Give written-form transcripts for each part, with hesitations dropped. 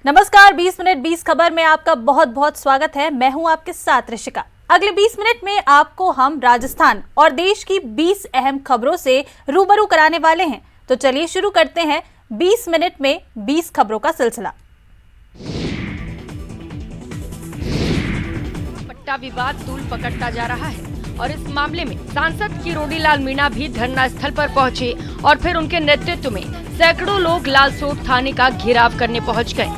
नमस्कार, 20 मिनट 20 खबर में आपका बहुत बहुत स्वागत है। मैं हूं आपके साथ ऋषिका। अगले 20 मिनट में आपको हम राजस्थान और देश की 20 अहम खबरों से रूबरू कराने वाले हैं। तो चलिए शुरू करते हैं 20 मिनट में 20 खबरों का सिलसिला। पट्टा विवाद तूल पकड़ता जा रहा है और इस मामले में सांसद किरोड़ीलाल मीणा भी धरना स्थल पर पहुंचे और फिर उनके नेतृत्व में सैकड़ों लोग लालसोट थाने का घेराव करने पहुंच गए।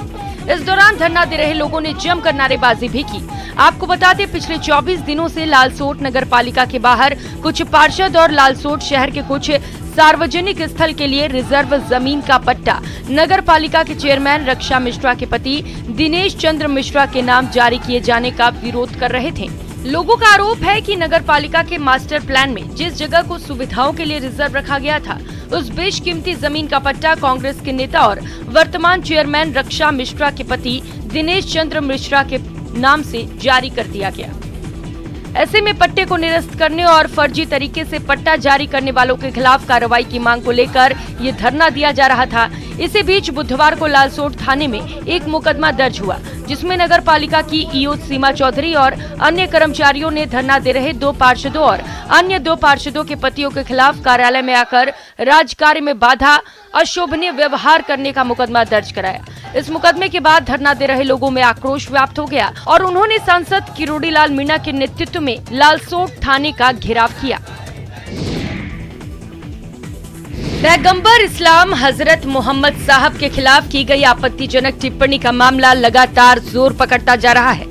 इस दौरान धरना दे रहे लोगों ने जमकर नारेबाजी भी की। आपको बता दें, पिछले 24 दिनों से लालसोट नगर पालिका के बाहर कुछ पार्षद और लालसोट शहर के कुछ सार्वजनिक स्थल के लिए रिजर्व जमीन का पट्टा नगर पालिका के चेयरमैन रक्षा मिश्रा के पति दिनेश चंद्र मिश्रा के नाम जारी किए जाने का विरोध कर रहे थे। लोगों का आरोप है कि नगर पालिका के मास्टर प्लान में जिस जगह को सुविधाओं के लिए रिजर्व रखा गया था, उस बेशकीमती जमीन का पट्टा कांग्रेस के नेता और वर्तमान चेयरमैन रक्षा मिश्रा के पति दिनेश चंद्र मिश्रा के नाम से जारी कर दिया गया। ऐसे में पट्टे को निरस्त करने और फर्जी तरीके से पट्टा जारी करने वालों के खिलाफ कार्रवाई की मांग को लेकर ये धरना दिया जा रहा था। इसी बीच बुधवार को लालसोट थाने में एक मुकदमा दर्ज हुआ, जिसमें नगर पालिका की ईओ सीमा चौधरी और अन्य कर्मचारियों ने धरना दे रहे 2 पार्षदों और अन्य 2 पार्षदों के पतियों के खिलाफ कार्यालय में आकर राजकार्य में बाधा, अशोभनीय व्यवहार करने का मुकदमा दर्ज कराया। इस मुकदमे के बाद धरना दे रहे लोगों में आक्रोश व्याप्त हो गया और उन्होंने सांसद किरोड़ीलाल मीणा के नेतृत्व में लालसोट थाने का घेराव किया। पैगंबर इस्लाम हजरत मोहम्मद साहब के खिलाफ की गई आपत्तिजनक टिप्पणी का मामला लगातार जोर पकड़ता जा रहा है।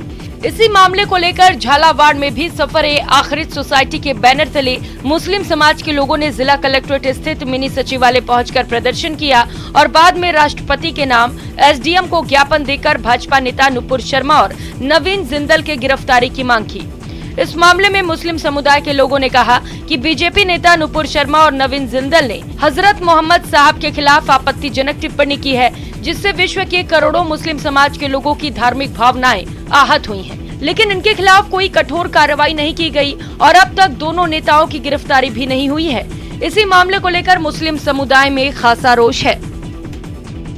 इसी मामले को लेकर झालावाड़ में भी सफर-ए-आखिरत सोसाइटी के बैनर तले मुस्लिम समाज के लोगों ने जिला कलेक्ट्रेट स्थित मिनी सचिवालय पहुंचकर प्रदर्शन किया और बाद में राष्ट्रपति के नाम एसडीएम को ज्ञापन देकर भाजपा नेता नुपुर शर्मा और नवीन जिंदल के गिरफ्तारी की मांग की। इस मामले में मुस्लिम समुदाय के लोगों ने कहा कि बीजेपी नेता नुपुर शर्मा और नवीन जिंदल ने हजरत मोहम्मद साहब के खिलाफ आपत्तिजनक टिप्पणी की है, जिससे विश्व के करोड़ों मुस्लिम समाज के लोगों की धार्मिक भावनाएं आहत हुई हैं। लेकिन इनके खिलाफ कोई कठोर कार्रवाई नहीं की गई और अब तक दोनों नेताओं की गिरफ्तारी भी नहीं हुई है। इसी मामले को लेकर मुस्लिम समुदाय में खासा रोष है।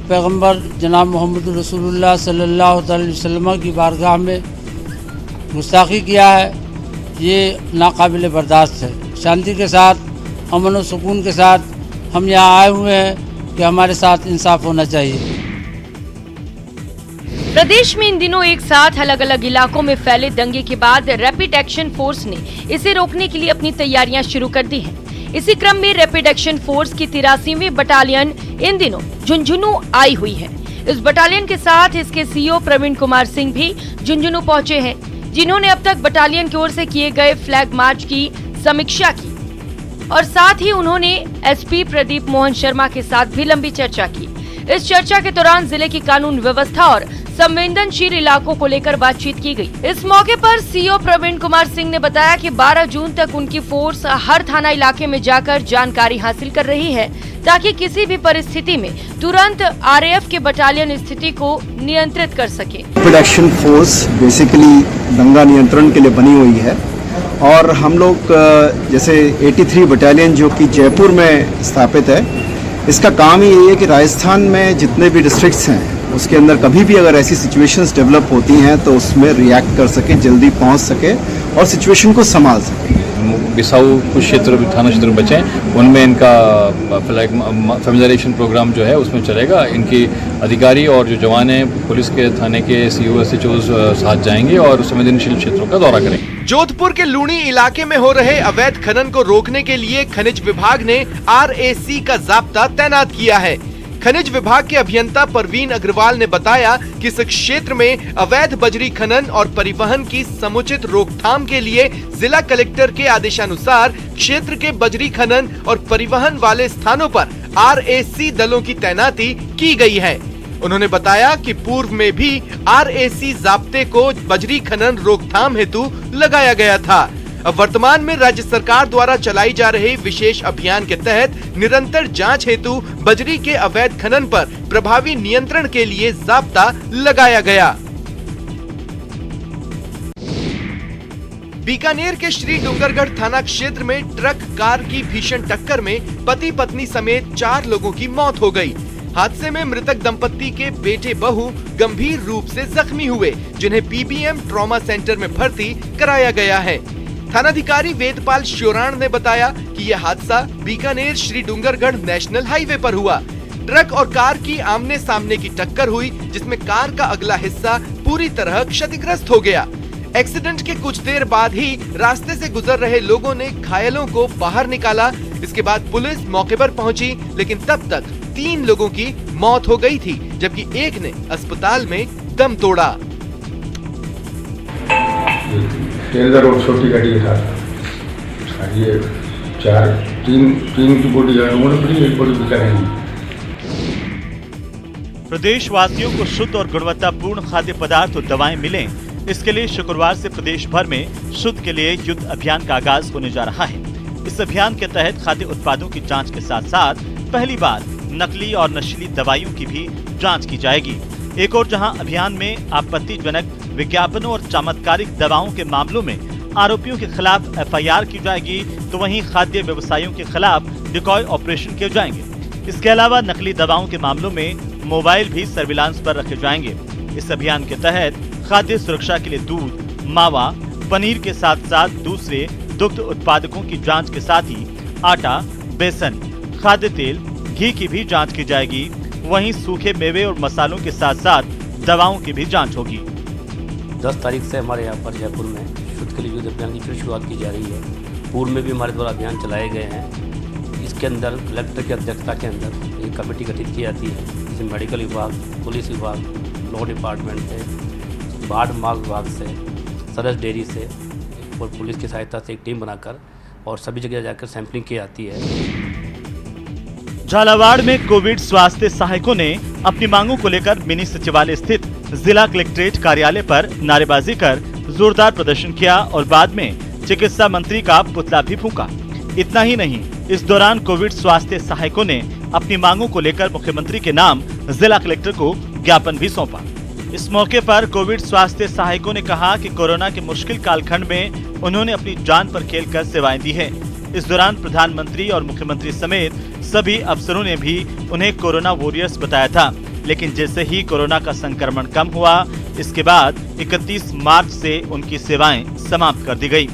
पैगंबर जनाब मोहम्मद रसूलुल्लाह सल्लल्लाहु अलैहि वसल्लम की बारगाह में गुस्ताखी किया है, ये नाकाबिल बर्दाश्त है। शांति के साथ, अमन और सुकून के साथ हम यहाँ आए हुए हैं कि हमारे साथ इंसाफ होना चाहिए। प्रदेश में इन दिनों एक साथ अलग अलग इलाकों में फैले दंगे के बाद रैपिड एक्शन फोर्स ने इसे रोकने के लिए अपनी तैयारियां शुरू कर दी हैं। इसी क्रम में रैपिड एक्शन फोर्स की 83वीं बटालियन इन दिनों झुंझुनू आई हुई है। इस बटालियन के साथ इसके सीईओ प्रवीण कुमार सिंह भी झुंझुनू पहुंचे हैं, जिन्होंने अब तक बटालियन की ओर से किए गए फ्लैग मार्च की समीक्षा की और साथ ही उन्होंने एसपी प्रदीप मोहन शर्मा के साथ भी लंबी चर्चा की। इस चर्चा के दौरान जिले की कानून व्यवस्था और संवेदनशील इलाकों को लेकर बातचीत की गई। इस मौके पर सीईओ प्रवीण कुमार सिंह ने बताया कि 12 जून तक उनकी फोर्स हर थाना इलाके में जाकर जानकारी हासिल कर रही है, ताकि किसी भी परिस्थिति में तुरंत आरएएफ के बटालियन स्थिति को नियंत्रित कर सके। रैपिड एक्शन फोर्स बेसिकली दंगा नियंत्रण के लिए बनी हुई है और हम लोग जैसे 83 बटालियन जो कि जयपुर में स्थापित है, इसका काम ही यही है कि राजस्थान में जितने भी डिस्ट्रिक्ट्स हैं उसके अंदर कभी भी अगर ऐसी सिचुएशंस डेवलप होती हैं तो उसमें रिएक्ट कर सके, जल्दी पहुंच सके और सिचुएशन को संभाल सके। बिसाऊ कुछ क्षेत्र थाना क्षेत्र बचे हैं, उनमें इनका फैमिलाइजेशन प्रोग्राम जो है उसमें चलेगा। इनकी अधिकारी और जो जवान हैं पुलिस के थाने के सीईओ एसएचओज साथ जाएंगे और संवेदनशील क्षेत्रों का दौरा करेंगे। जोधपुर के लूणी इलाके में हो रहे अवैध खनन को रोकने के लिए खनिज विभाग ने आरएसी का जाब्ता तैनात किया है। खनिज विभाग के अभियंता परवीन अग्रवाल ने बताया कि इस क्षेत्र में अवैध बजरी खनन और परिवहन की समुचित रोकथाम के लिए जिला कलेक्टर के आदेशानुसार क्षेत्र के बजरी खनन और परिवहन वाले स्थानों पर आरएसी दलों की तैनाती की गई है। उन्होंने बताया कि पूर्व में भी आरएसी जाब्ते को बजरी खनन रोकथाम हेतु लगाया गया था। अब वर्तमान में राज्य सरकार द्वारा चलाई जा रही विशेष अभियान के तहत निरंतर जांच हेतु बजरी के अवैध खनन पर प्रभावी नियंत्रण के लिए जाब्ता लगाया गया। बीकानेर के श्री डूंगरगढ़ थाना क्षेत्र में ट्रक कार की भीषण टक्कर में पति पत्नी समेत 4 लोगों की मौत हो गई। हादसे में मृतक दंपत्ति के बेटे बहू गंभीर रूप से जख्मी हुए, जिन्हें पीबीएम ट्रॉमा सेंटर में भर्ती कराया गया है। थानाधिकारी वेदपाल श्योराण ने बताया कि यह हादसा बीकानेर श्री डूंगरगढ़ नेशनल हाईवे पर हुआ। ट्रक और कार की आमने सामने की टक्कर हुई, जिसमें कार का अगला हिस्सा पूरी तरह क्षतिग्रस्त हो गया। एक्सीडेंट के कुछ देर बाद ही रास्ते से गुजर रहे लोगों ने घायलों को बाहर निकाला। इसके बाद पुलिस मौके पर पहुंची, लेकिन तब तक 3 लोगों की मौत हो गई थी, जबकि एक ने अस्पताल में दम तोड़ा। टेलर और छोटी गाड़ी था, ये तीन की बॉडी है, एक बॉडी बिका नहीं। प्रदेशवासियों को शुद्ध और गुणवत्तापूर्ण खाद्य पदार्थ और दवाएं मिलें, इसके लिए शुक्रवार से प्रदेश भर में शुद्ध के लिए युद्ध अभियान का आगाज होने जा रहा है। इस अभियान के तहत खाद्य उत्पादों की जांच के साथ साथ पहली बार नकली और नशीली दवाइयों की भी जांच की जाएगी। एक और जहां अभियान में आपत्तिजनक विज्ञापनों और चमत्कारिक दवाओं के मामलों में आरोपियों के खिलाफ FIR की जाएगी, तो वहीं खाद्य व्यवसायियों के खिलाफ डिकॉय ऑपरेशन किए जाएंगे। इसके अलावा नकली दवाओं के मामलों में मोबाइल भी सर्विलांस पर रखे जाएंगे। इस अभियान के तहत खाद्य सुरक्षा के लिए दूध, मावा, पनीर के साथ साथ दूसरे दुग्ध उत्पादकों की जांच के साथ ही आटा, बेसन, खाद्य तेल, घी की भी जांच की जाएगी। वहीं सूखे मेवे और मसालों के साथ साथ दवाओं की भी जांच होगी। 10 तारीख से हमारे यहाँ पर जयपुर में शुद्ध के लिए युद्ध अभियान की फिर शुरुआत की जा रही है। पूर्व में भी हमारे द्वारा अभियान चलाए गए हैं। इसके अंदर कलेक्टर की अध्यक्षता के अंदर एक कमेटी गठित की जाती है, जिसमें मेडिकल विभाग, पुलिस विभाग, लॉ डिपार्टमेंट से, बाढ़ माल विभाग से, सरस डेयरी से और पुलिस की सहायता से एक टीम बनाकर और सभी जगह जाकर सैंपलिंग की जाती है। झालावाड़ में कोविड स्वास्थ्य सहायकों ने अपनी मांगों को लेकर मिनी सचिवालय स्थित जिला कलेक्ट्रेट कार्यालय पर नारेबाजी कर जोरदार प्रदर्शन किया और बाद में चिकित्सा मंत्री का पुतला भी फूंका। इतना ही नहीं, इस दौरान कोविड स्वास्थ्य सहायकों ने अपनी मांगों को लेकर मुख्यमंत्री के नाम जिला कलेक्टर को ज्ञापन भी सौंपा। इस मौके पर कोविड स्वास्थ्य सहायकों ने कहा कि कोरोना के मुश्किल कालखंड में उन्होंने अपनी जान पर खेलकर सेवाएं दी है। इस दौरान प्रधानमंत्री और मुख्यमंत्री समेत सभी अफसरों ने भी उन्हें कोरोना वॉरियर्स बताया था, लेकिन जैसे ही कोरोना का संक्रमण कम हुआ, इसके बाद 31 मार्च से उनकी सेवाएं समाप्त कर दी गई।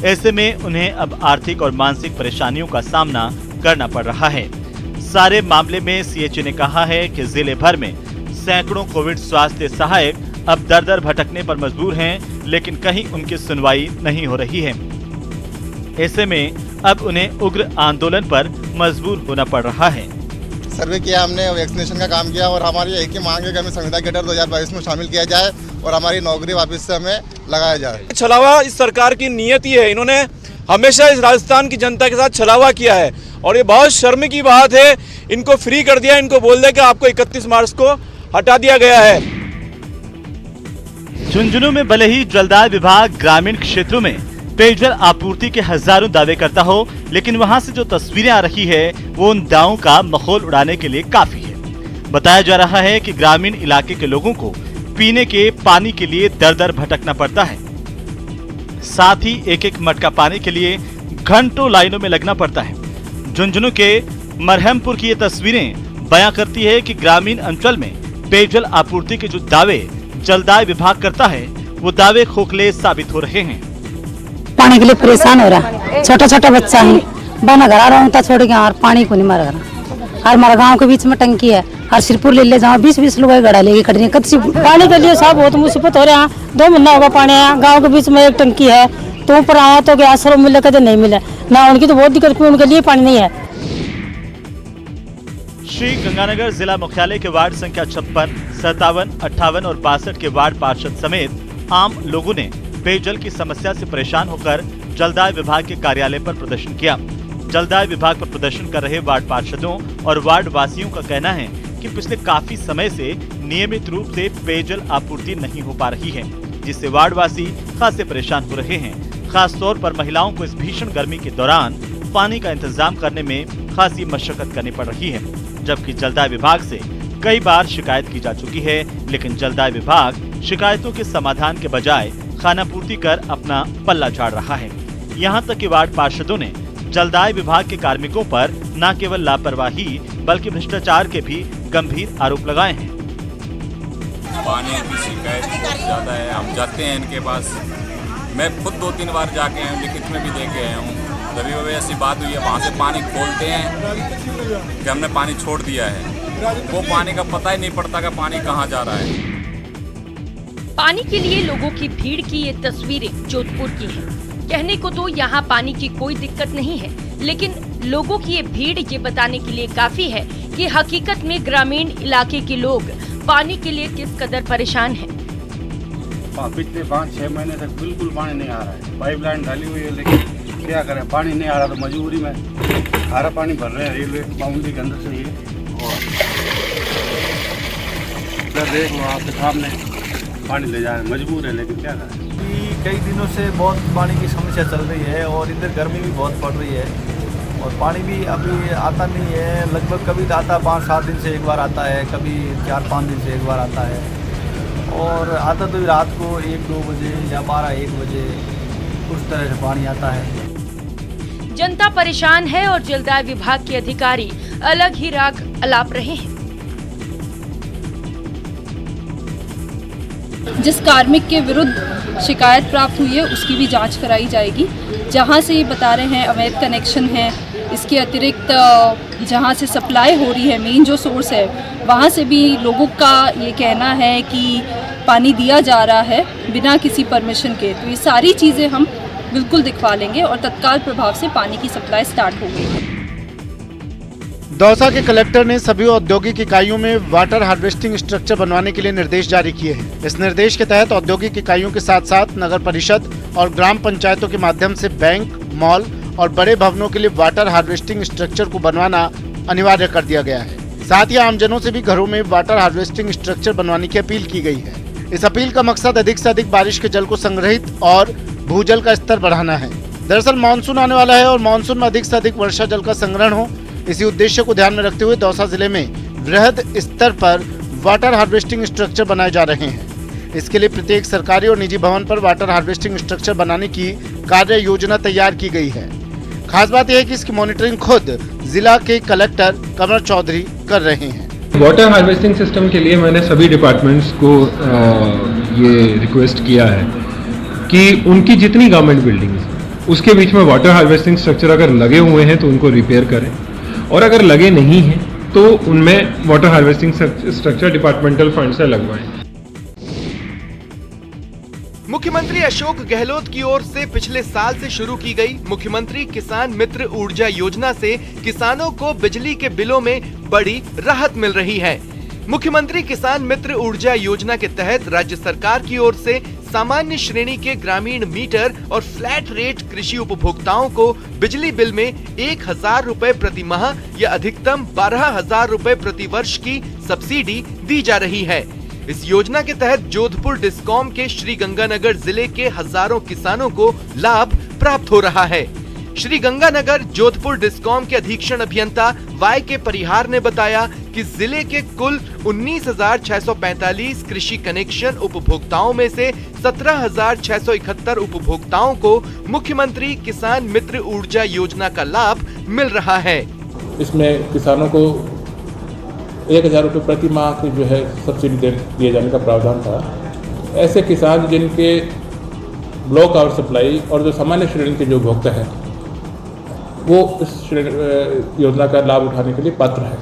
ऐसे में उन्हें अब आर्थिक और मानसिक परेशानियों का सामना करना पड़ रहा है। सारे मामले में CHO ने कहा है कि जिले भर में सैकड़ों कोविड स्वास्थ्य सहायक अब दर-दर भटकने पर मजबूर हैं, लेकिन कहीं उनकी सुनवाई नहीं हो रही है। ऐसे में अब उन्हें उग्र आंदोलन पर मजबूर होना पड़ रहा है। सर्वे किया हमने, वैक्सीनेशन का काम किया और हमारी एक ही मांग है कि हमें संविदा कैडर 2022 में शामिल किया जाए और हमारी नौकरी वापस से हमें लगाया जाए। छलावा इस सरकार की नीयत ही है। इन्होंने हमेशा इस राजस्थान की जनता के साथ छलावा किया है और ये बहुत शर्म की बात है। इनको फ्री कर दिया, इनको बोल दे कि आपको 31 मार्च को हटा दिया गया है। झुंझुनू में भले ही जलदाय विभाग ग्रामीण क्षेत्रों में पेयजल आपूर्ति के हजारों दावे करता हो, लेकिन वहां से जो तस्वीरें आ रही है वो उन दावों का मखौल उड़ाने के लिए काफी है। बताया जा रहा है कि ग्रामीण इलाके के लोगों को पीने के पानी के लिए दर-दर भटकना पड़ता है। साथ ही एक-एक मटका पाने के लिए घंटों लाइनों में लगना पड़ता है। झुंझुनू के मरहमपुर की ये तस्वीरें बयां करती है कि ग्रामीण अंचल में पेयजल आपूर्ति के जो दावे जलदाय विभाग करता है, वो दावे खोखले साबित हो रहे हैं। पानी के लिए परेशान हो रहा, छोटा छोटा बच्चा है, बना घर आ रहा हूँ छोड़ के और पानी को नहीं मारा घर। और हमारे गांव के बीच में टंकी है, हर सिरपुर ले जाओ 20-20 लोग गड़ा लेके खड़ी है। कच्ची पानी के लिए सब बहुत मुसीबत हो रहा है। 2 महीना होगा पानी है, गाँव के बीच में एक टंकी है, तो ऊपर आवा तो आश्रय मिले कदे नहीं मिले ना, उनकी तो बहुत दिक्कत, उनके लिए पानी नहीं है। श्री गंगानगर जिला मुख्यालय के वार्ड संख्या 56, 57, 58 और 62 के वार्ड पार्षद समेत आम लोगों ने पेयजल की समस्या से परेशान होकर जलदाय विभाग के कार्यालय पर प्रदर्शन किया। जलदाय विभाग पर प्रदर्शन कर रहे वार्ड पार्षदों और वार्ड वासियों का कहना है कि पिछले काफी समय से नियमित रूप से पेयजल आपूर्ति नहीं हो पा रही है, जिससे वार्ड वासी खासे परेशान हो रहे हैं। खास तौर पर महिलाओं को इस भीषण गर्मी के दौरान पानी का इंतजाम करने में खासी मशक्कत करनी पड़ रही है, जबकि जलदाय विभाग से कई बार शिकायत की जा चुकी है, लेकिन जलदाय विभाग शिकायतों के समाधान के बजाय खानापूर्ति कर अपना पल्ला झाड़ रहा है। यहाँ तक कि वार्ड पार्षदों ने जलदाय विभाग के कार्मिकों पर न केवल लापरवाही बल्कि भ्रष्टाचार के भी गंभीर आरोप लगाए हैं। पानी की शिकायत बहुत ज़्यादा है, हम जाते हैं इनके पास। मैं खुद 2-3 बार जाके आया हूँ, लिखित में भी दे के आया हूँ। कभी कभी ऐसी बात हुई है, वहाँ से पानी खोलते हैं कि हमने पानी छोड़ दिया है, वो पानी का पता ही नहीं पड़ता कि पानी कहाँ जा रहा है। पानी के लिए लोगों की भीड़ की ये तस्वीरें जोधपुर की हैं। कहने को तो यहाँ पानी की कोई दिक्कत नहीं है, लेकिन लोगों की ये भीड़ ये बताने के लिए काफी है कि हकीकत में ग्रामीण इलाके के लोग पानी के लिए किस कदर परेशान हैं। पिछले 5-6 महीने तक बिल्कुल पानी नहीं आ रहा है। पाइपलाइन डाली हुई है, लेकिन क्या करें, पानी नहीं आ रहा तो मजबूरी में खारा पानी भर रहे हैं रेलवे बाउंड्री के अंदर से ही। और इधर देख लो आपके सामने पानी ले जा रहे हैं, मजबूर है, लेकिन क्या करें। कई दिनों से बहुत पानी की समस्या चल रही है और इधर गर्मी भी बहुत पड़ रही है और पानी भी अभी आता नहीं है। लगभग कभी आता 5-7 दिन से एक बार आता है, कभी 4-5 दिन से एक बार आता है और आता तो रात को 1-2 बजे या 12-1 बजे उस तरह से पानी आता है। जनता परेशान है और जलदाय विभाग के अधिकारी अलग ही राग अलाप रहे हैं। जिस कार्मिक के विरुद्ध शिकायत प्राप्त हुई है उसकी भी जांच कराई जाएगी। जहां से ये बता रहे हैं अवैध कनेक्शन है, इसके अतिरिक्त जहां से सप्लाई हो रही है, मेन जो सोर्स है, वहां से भी लोगों का ये कहना है कि पानी दिया जा रहा है बिना किसी परमिशन के। तो ये सारी चीज़ें हम बिल्कुल दिखवा लेंगे और तत्काल प्रभाव से पानी की सप्लाई स्टार्ट हो गई है। दौसा के कलेक्टर ने सभी औद्योगिक इकाइयों में वाटर हार्वेस्टिंग स्ट्रक्चर बनवाने के लिए निर्देश जारी किए हैं। इस निर्देश के तहत औद्योगिक इकाइयों के साथ साथ नगर परिषद और ग्राम पंचायतों के माध्यम से बैंक, मॉल और बड़े भवनों के लिए वाटर हार्वेस्टिंग स्ट्रक्चर को बनवाना अनिवार्य कर दिया गया है। साथ ही आमजनों से भी घरों में वाटर हार्वेस्टिंग स्ट्रक्चर बनवाने की अपील की गई है। इस अपील का मकसद अधिक से अधिक बारिश के जल को संग्रहित और भूजल का स्तर बढ़ाना है। दरअसल मानसून आने वाला है और मानसून में अधिक से अधिक वर्षा जल का संग्रहण हो, इसी उद्देश्य को ध्यान में रखते हुए दौसा जिले में वृहद स्तर पर वाटर हार्वेस्टिंग स्ट्रक्चर बनाए जा रहे हैं। इसके लिए प्रत्येक सरकारी और निजी भवन पर वाटर हार्वेस्टिंग स्ट्रक्चर बनाने की कार्य योजना तैयार की गई है। खास बात यह है कि इसकी मॉनिटरिंग खुद जिला के कलेक्टर कमर चौधरी कर रहे हैं। वाटर हार्वेस्टिंग सिस्टम के लिए मैंने सभी डिपार्टमेंट्स को ये रिक्वेस्ट किया है कि उनकी जितनी गवर्नमेंट बिल्डिंग्स उसके बीच में वाटर हार्वेस्टिंग स्ट्रक्चर अगर लगे हुए हैं तो उनको रिपेयर करें और अगर लगे नहीं हैं तो उनमें water harvesting structure departmental fund से लगवाएं। मुख्यमंत्री अशोक गहलोत की ओर से पिछले साल से शुरू की गई मुख्यमंत्री किसान मित्र ऊर्जा योजना से किसानों को बिजली के बिलों में बड़ी राहत मिल रही है। मुख्यमंत्री किसान मित्र ऊर्जा योजना के तहत राज्य सरकार की ओर से सामान्य श्रेणी के ग्रामीण मीटर और फ्लैट रेट कृषि उपभोक्ताओं को बिजली बिल में 1,000 रुपए प्रति माह या अधिकतम 12,000 रुपए प्रति वर्ष की सब्सिडी दी जा रही है। इस योजना के तहत जोधपुर डिस्कॉम के श्री गंगानगर जिले के हजारों किसानों को लाभ प्राप्त हो रहा है। श्री गंगानगर जोधपुर डिस्कॉम के अधीक्षण अभियंता वाई के परिहार ने बताया कि जिले के कुल 19,645 कृषि कनेक्शन उपभोक्ताओं में से 17,671 उपभोक्ताओं को मुख्यमंत्री किसान मित्र ऊर्जा योजना का लाभ मिल रहा है। इसमें किसानों को 1,000 रुपये प्रति माह की जो है सब्सिडी दिए जाने का प्रावधान था। ऐसे किसान जिनके ब्लॉक आवर सप्लाई और जो सामान्य श्रेणी के जो उपभोक्ता है वो इस योजना का लाभ उठाने के लिए पात्र है।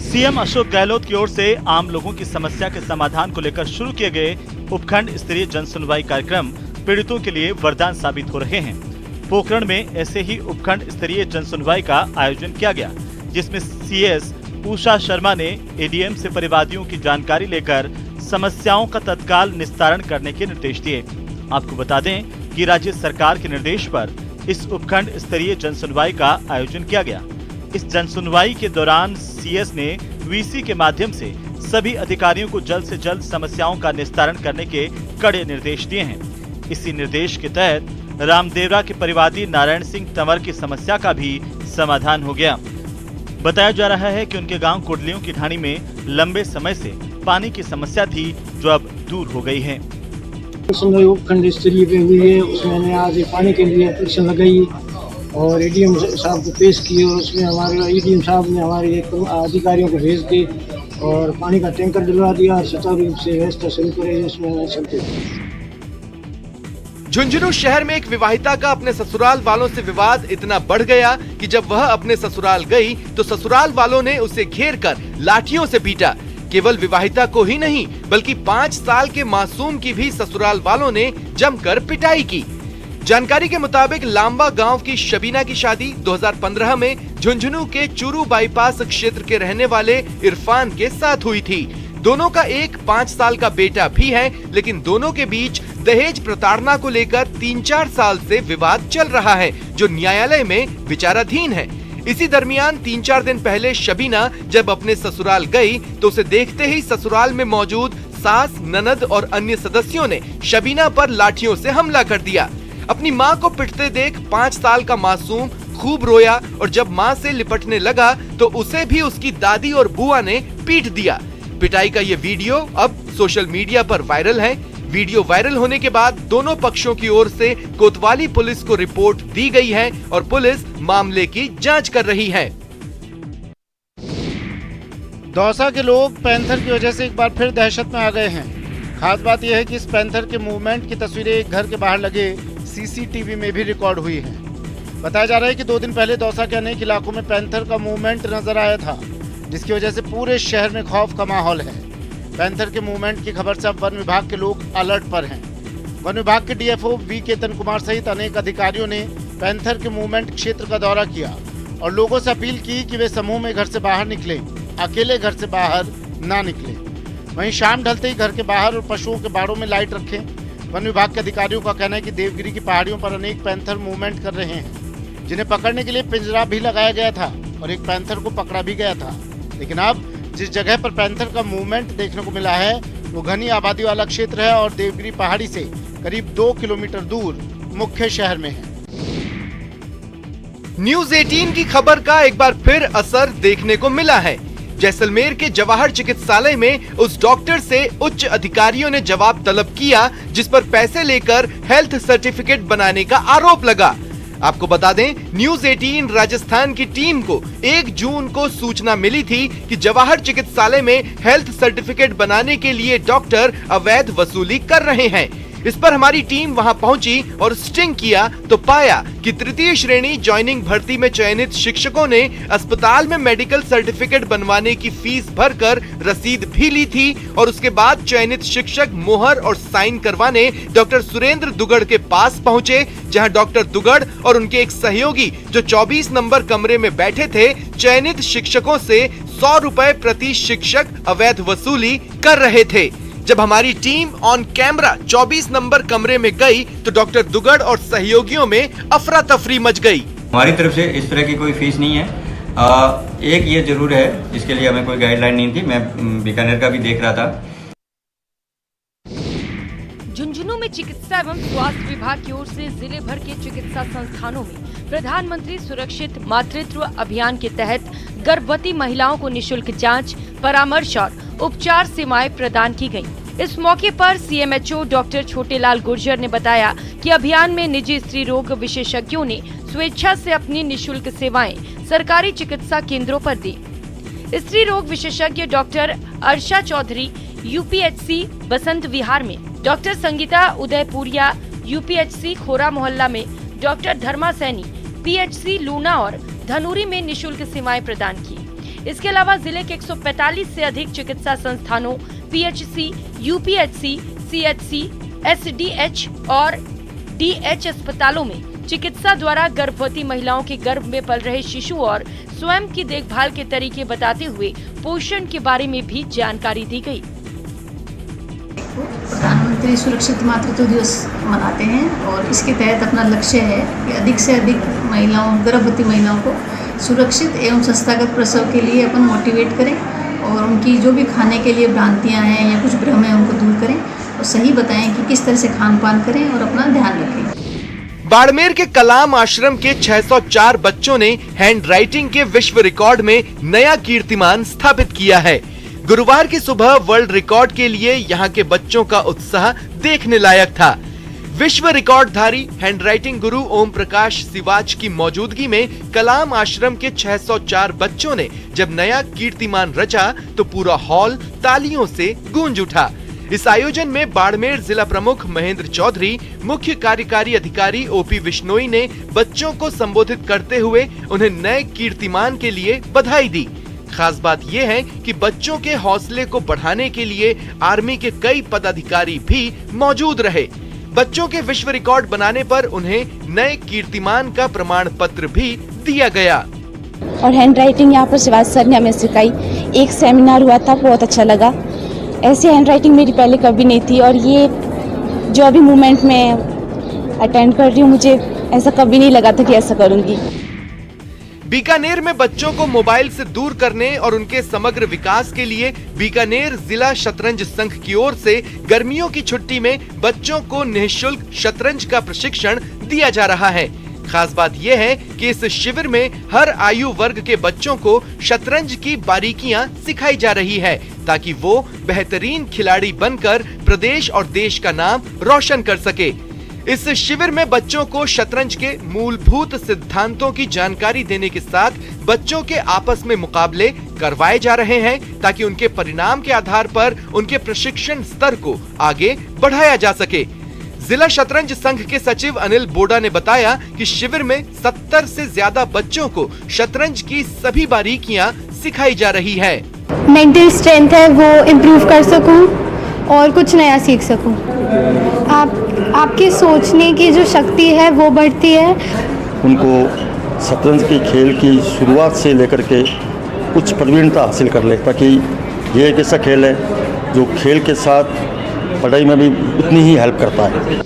सीएम अशोक गहलोत की ओर से आम लोगों की समस्या के समाधान को लेकर शुरू किए गए उपखंड स्तरीय जन सुनवाई कार्यक्रम पीड़ितों के लिए वरदान साबित हो रहे हैं। पोखरण में ऐसे ही उपखंड स्तरीय जन सुनवाई का आयोजन किया गया, जिसमें सीएस उषा शर्मा ने एडीएम से परिवादियों की जानकारी लेकर समस्याओं का तत्काल निस्तारण करने के निर्देश दिए। आपको बता दें कि राज्य सरकार के निर्देश पर इस उपखंड स्तरीय जन सुनवाई का आयोजन किया गया। इस जन सुनवाई के दौरान सीएस ने वीसी के माध्यम से सभी अधिकारियों को जल्द से जल्द समस्याओं का निस्तारण करने के कड़े निर्देश दिए हैं। इसी निर्देश के तहत रामदेवरा के परिवादी नारायण सिंह तंवर की समस्या का भी समाधान हो गया। बताया जा रहा है कि उनके गांव कुडलियों की ढाणी में लंबे समय से पानी की समस्या थी, जो अब दूर हो गई है। खंड स्तरीय पे हुई है, उसमें मैंने आज पानी के लिए एप्लीकेशन लगाई और एडीएम साहब को पेश की और उसमें हमारे एडीएम साहब ने हमारे अधिकारियों को भेज दी और पानी का टैंकर दिलवा दिया और सुचारू रूप से व्यवस्था शुरू करे इसमें चलते। झुंझुनू शहर में एक विवाहिता का अपने ससुराल वालों से विवाद इतना बढ़ गया कि जब वह अपने ससुराल गई तो ससुराल वालों ने उसे घेर कर लाठियों से पीटा। केवल विवाहिता को ही नहीं बल्कि 5 साल के मासूम की भी ससुराल वालों ने जमकर पिटाई की। जानकारी के मुताबिक लांबा गांव की शबीना की शादी 2015 में झुंझुनू के चूरू बाईपास क्षेत्र के रहने वाले इरफान के साथ हुई थी। दोनों का एक 5 साल का बेटा भी है, लेकिन दोनों के बीच दहेज प्रताड़ना को लेकर 3-4 साल से विवाद चल रहा है, जो न्यायालय में विचाराधीन है। इसी दरमियान 3-4 दिन पहले शबीना जब अपने ससुराल गई तो उसे देखते ही ससुराल में मौजूद सास, ननद और अन्य सदस्यों ने शबीना पर लाठियों से हमला कर दिया। अपनी मां को पिटते देख 5 साल का मासूम खूब रोया और जब मां से लिपटने लगा तो उसे भी उसकी दादी और बुआ ने पीट दिया। पिटाई का ये वीडियो अब सोशल मीडिया पर वायरल है। वीडियो वायरल होने के बाद दोनों पक्षों की ओर से कोतवाली पुलिस को रिपोर्ट दी गई है और पुलिस मामले की जांच कर रही है। दौसा के लोग पैंथर की वजह से एक बार फिर दहशत में आ गए हैं। खास बात यह है कि इस पैंथर के मूवमेंट की तस्वीरें एक घर के बाहर लगे सीसीटीवी में भी रिकॉर्ड हुई हैं। बताया जा रहा है कि 2 दिन पहले दौसा के अनेक इलाकों में पैंथर का मूवमेंट नजर आया था, जिसकी वजह से पूरे शहर में खौफ का माहौल है। पैंथर के मूवमेंट की खबर से अब वन विभाग के लोग अलर्ट पर हैं। वन विभाग के डीएफओ वी केतन कुमार सहित अनेक अधिकारियों ने पैंथर के मूवमेंट क्षेत्र का दौरा किया और लोगों से अपील की कि वे समूह में घर से बाहर निकलें, अकेले घर से बाहर ना निकलें। वहीं शाम ढलते ही घर के बाहर और पशुओं के बाड़ों में लाइट रखें। वन विभाग के अधिकारियों का कहना है कि देवगिरी की पहाड़ियों पर अनेक पैंथर मूवमेंट कर रहे हैं, जिन्हें पकड़ने के लिए पिंजरा भी लगाया गया था और एक पैंथर को पकड़ा भी गया था। लेकिन अब जिस जगह पर पैंथर का मूवमेंट देखने को मिला है वो घनी आबादी वाला क्षेत्र है और देवगिरी पहाड़ी से करीब 2 किलोमीटर दूर मुख्य शहर में है। न्यूज़ 18 की खबर का एक बार फिर असर देखने को मिला है। जैसलमेर के जवाहर चिकित्सालय में उस डॉक्टर से उच्च अधिकारियों ने जवाब तलब किया जिस पर पैसे लेकर हेल्थ सर्टिफिकेट बनाने का आरोप लगा। आपको बता दें, न्यूज़ 18 राजस्थान की टीम को 1 जून को सूचना मिली थी कि जवाहर चिकित्सालय में हेल्थ सर्टिफिकेट बनाने के लिए डॉक्टर अवैध वसूली कर रहे हैं। इस पर हमारी टीम वहां पहुंची और स्टिंग किया तो पाया कि 3य श्रेणी ज्वाइनिंग भर्ती में चयनित शिक्षकों ने अस्पताल में मेडिकल सर्टिफिकेट बनवाने की फीस भरकर रसीद भी ली थी और उसके बाद चयनित शिक्षक मोहर और साइन करवाने डॉक्टर सुरेंद्र दुगड़ के पास पहुंचे, जहां डॉक्टर दुगड़ और उनके एक सहयोगी जो 24 नंबर कमरे में बैठे थे, चयनित शिक्षकों से 100 रुपए प्रति शिक्षक अवैध वसूली कर रहे थे। जब हमारी टीम ऑन कैमरा 24 नंबर कमरे में गई तो डॉक्टर दुगड़ और सहयोगियों में अफरा तफरी मच गई। हमारी तरफ से इस तरह की कोई फीस नहीं है। एक ये जरूर है जिसके लिए हमें कोई गाइडलाइन नहीं थी, मैं बीकानेर का भी देख रहा था। झुंझुनू में चिकित्सा एवं स्वास्थ्य विभाग की ओर से जिले भर के चिकित्सा संस्थानों में प्रधानमंत्री सुरक्षित मातृत्व अभियान के तहत गर्भवती महिलाओं को निशुल्क जांच, परामर्श और उपचार सेवाएं प्रदान की गयी। इस मौके पर सीएमएचओ डॉक्टर छोटेलाल गुर्जर ने बताया कि अभियान में निजी स्त्री रोग विशेषज्ञों ने स्वेच्छा से अपनी निशुल्क सेवाएं सरकारी चिकित्सा केंद्रों पर दी। स्त्री रोग विशेषज्ञ डॉक्टर अर्षा चौधरी यूपीएचसी बसंत विहार में, डॉक्टर संगीता उदयपुरिया यूपीएचसी खोरा मोहल्ला में, डॉक्टर धर्मा सैनी पीएचसी लूना और धनूरी में निशुल्क सेवाएं प्रदान की। इसके अलावा जिले के 145 से अधिक चिकित्सा संस्थानों, पीएचसी, यूपीएचसी, सीएचसी, एसडीएच और डीएच अस्पतालों में चिकित्सा द्वारा गर्भवती महिलाओं के गर्भ में पल रहे शिशु और स्वयं की देखभाल के तरीके बताते हुए पोषण के बारे में भी जानकारी दी गई। प्रधानमंत्री सुरक्षित मातृत्व दिवस मनाते हैं और इसके तहत अपना लक्ष्य है कि अधिक से अधिक महिलाओं, गर्भवती महिलाओं को सुरक्षित एवं संस्थागत प्रसव के लिए अपन मोटिवेट करें और उनकी जो भी खाने के लिए भ्रांतियां हैं या कुछ भ्रम है उनको दूर करें और सही बताएं कि किस तरह से खान पान करें और अपना ध्यान रखें। बाड़मेर के कलाम आश्रम के 604 बच्चों ने हैंड राइटिंग के विश्व रिकॉर्ड में नया कीर्तिमान स्थापित किया है। गुरुवार की सुबह वर्ल्ड रिकॉर्ड के लिए यहाँ के बच्चों का उत्साह देखने लायक था। विश्व रिकॉर्डधारी हैंडराइटिंग गुरु ओम प्रकाश सिवाच की मौजूदगी में कलाम आश्रम के 604 बच्चों ने जब नया कीर्तिमान रचा तो पूरा हॉल तालियों से गूंज उठा। इस आयोजन में बाड़मेर जिला प्रमुख महेंद्र चौधरी, मुख्य कार्यकारी अधिकारी ओपी विश्नोई ने बच्चों को संबोधित करते हुए उन्हें नए कीर्तिमान के लिए बधाई दी। खास बात यह है कि बच्चों के हौसले को बढ़ाने के लिए आर्मी के कई पदाधिकारी भी मौजूद रहे। बच्चों के विश्व रिकॉर्ड बनाने पर उन्हें नए कीर्तिमान का प्रमाण पत्र भी दिया गया। और हैंड राइटिंग यहाँ पर शिवाज सर ने हमें सिखाई। एक सेमिनार हुआ था, बहुत अच्छा लगा। ऐसी हैंड राइटिंग मेरी पहले कभी नहीं थी और ये जो अभी मूवमेंट में अटेंड कर रही हूँ, मुझे ऐसा कभी नहीं लगा था कि ऐसा करूँगी। बीकानेर में बच्चों को मोबाइल से दूर करने और उनके समग्र विकास के लिए बीकानेर जिला शतरंज संघ की ओर से गर्मियों की छुट्टी में बच्चों को निःशुल्क शतरंज का प्रशिक्षण दिया जा रहा है। खास बात यह है कि इस शिविर में हर आयु वर्ग के बच्चों को शतरंज की बारीकियां सिखाई जा रही है ताकि वो बेहतरीन खिलाड़ी बनकर प्रदेश और देश का नाम रोशन कर सके। इस शिविर में बच्चों को शतरंज के मूलभूत सिद्धांतों की जानकारी देने के साथ बच्चों के आपस में मुकाबले करवाए जा रहे हैं ताकि उनके परिणाम के आधार पर उनके प्रशिक्षण स्तर को आगे बढ़ाया जा सके। जिला शतरंज संघ के सचिव अनिल बोडा ने बताया कि शिविर में 70 से ज्यादा बच्चों को शतरंज की सभी बारीकियां सिखाई जा रही है। मेंटल स्ट्रेंथ है वो इम्प्रूव कर सकूं और कुछ नया सीख सकूं। आपकी सोचने की जो शक्ति है वो बढ़ती है। उनको शतरंज के खेल की शुरुआत से लेकर के उच्च प्रवीणता हासिल कर ले, ताकि ये एक ऐसा खेल है जो खेल के साथ पढ़ाई में भी उतनी ही हेल्प करता है।